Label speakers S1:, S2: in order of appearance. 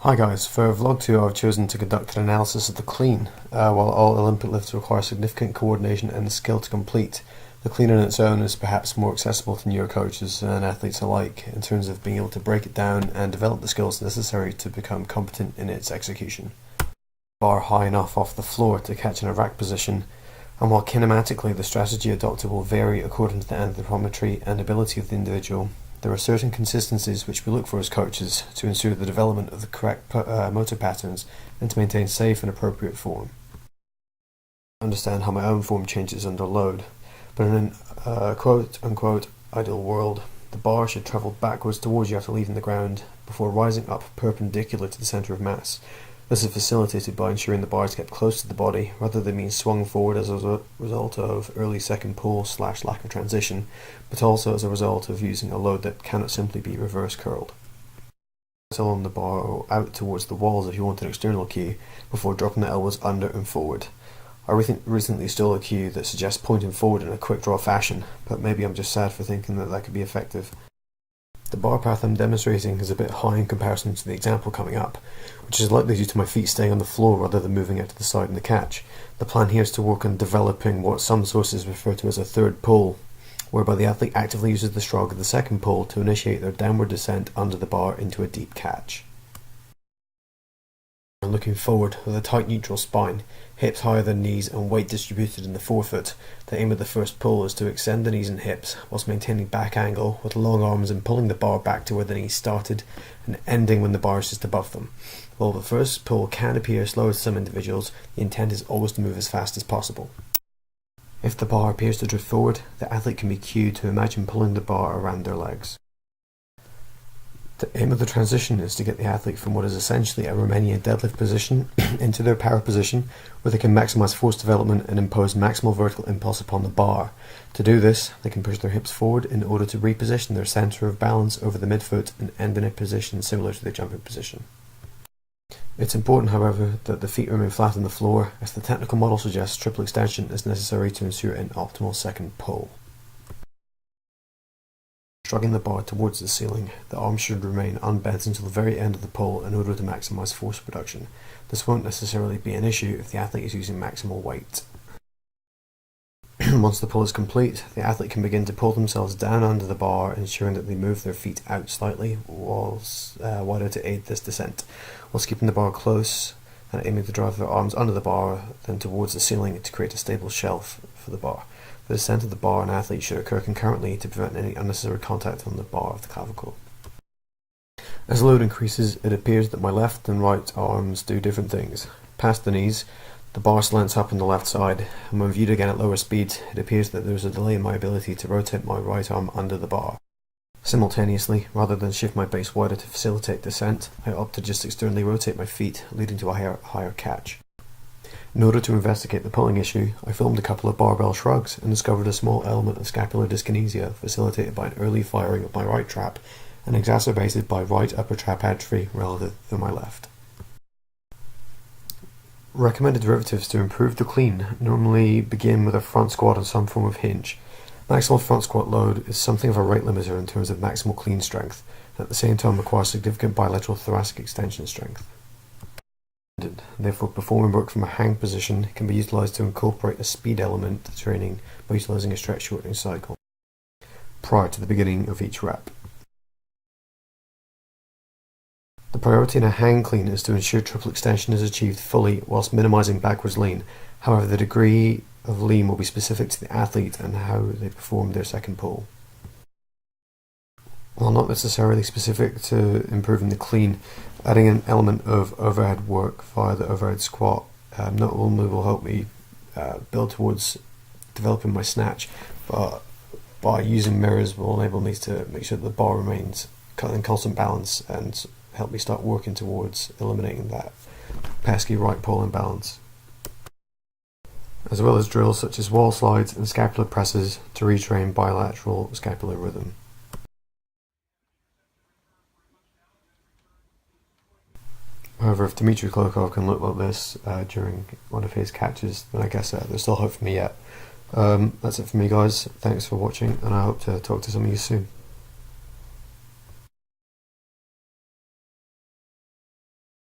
S1: Hi guys, for vlog 2 I've chosen to conduct an analysis of the clean. While all Olympic lifts require significant coordination and skill to complete, the clean on its own is perhaps more accessible to newer coaches and athletes alike in terms of being able to break it down and develop the skills necessary to become competent in its execution. Bar high enough off the floor to catch in a rack position, and while kinematically the strategy adopted will vary according to the anthropometry and ability of the individual, there are certain consistencies which we look for as coaches to ensure the development of the correct motor patterns and to maintain safe and appropriate form. I understand how my own form changes under load, but in an quote-unquote ideal world, the bar should travel backwards towards you after leaving the ground before rising up perpendicular to the centre of mass. This is facilitated by ensuring the bar is kept close to the body rather than being swung forward as a result of early second pull / lack of transition, but also as a result of using a load that cannot simply be reverse curled. Along the bar or out towards the walls if you want an external cue before dropping the elbows under and forward. I recently stole a cue that suggests pointing forward in a quick draw fashion, but maybe I'm just sad for thinking that could be effective. The bar path I'm demonstrating is a bit high in comparison to the example coming up, which is likely due to my feet staying on the floor rather than moving out to the side in the catch. The plan here is to work on developing what some sources refer to as a third pull, whereby the athlete actively uses the shrug of the second pull to initiate their downward descent under the bar into a deep catch. And looking forward with a tight neutral spine, hips higher than knees and weight distributed in the forefoot, the aim of the first pull is to extend the knees and hips whilst maintaining back angle with long arms and pulling the bar back to where the knees started and ending when the bar is just above them. While the first pull can appear slower to some individuals, the intent is always to move as fast as possible. If the bar appears to drift forward, the athlete can be cued to imagine pulling the bar around their legs. The aim of the transition is to get the athlete from what is essentially a Romanian deadlift position into their power position where they can maximize force development and impose maximal vertical impulse upon the bar. To do this, they can push their hips forward in order to reposition their center of balance over the midfoot and end in a position similar to the jumping position. It's important, however, that the feet remain flat on the floor, as the technical model suggests triple extension is necessary to ensure an optimal second pull. Shrugging the bar towards the ceiling, the arms should remain unbent until the very end of the pull in order to maximize force production. This won't necessarily be an issue if the athlete is using maximal weight. Once the pull is complete, the athlete can begin to pull themselves down under the bar, ensuring that they move their feet out slightly wider to aid this descent, whilst keeping the bar close and aiming to drive their arms under the bar, then towards the ceiling to create a stable shelf for the bar. The descent of the bar and athlete should occur concurrently to prevent any unnecessary contact on the bar of the clavicle. As load increases, it appears that my left and right arms do different things. Past the knees, the bar slants up on the left side, and when viewed again at lower speeds, it appears that there is a delay in my ability to rotate my right arm under the bar. Simultaneously, rather than shift my base wider to facilitate descent, I opt to just externally rotate my feet, leading to a higher catch. In order to investigate the pulling issue, I filmed a couple of barbell shrugs and discovered a small element of scapular dyskinesia facilitated by an early firing of my right trap and exacerbated by right upper trap atrophy relative to my left. Recommended derivatives to improve the clean normally begin with a front squat and some form of hinge. Maximal front squat load is something of a rate limiter in terms of maximal clean strength, and at the same time requires significant bilateral thoracic extension strength. Therefore, performing work from a hang position can be utilized to incorporate a speed element to training by utilizing a stretch shortening cycle prior to the beginning of each rep. The priority in a hang clean is to ensure triple extension is achieved fully whilst minimizing backwards lean. However, the degree of lean will be specific to the athlete and how they perform their second pull. While not necessarily specific to improving the clean, adding an element of overhead work via the overhead squat not only will help me build towards developing my snatch, but by using mirrors will enable me to make sure that the bar remains in constant balance and help me start working towards eliminating that pesky right pull imbalance. As well as drills such as wall slides and scapular presses to retrain bilateral scapular rhythm. However, if Dmitry Klokov can look like this during one of his catches, then I guess there's still hope for me yet. That's it for me, guys. Thanks for watching, and I hope to talk to some of you soon.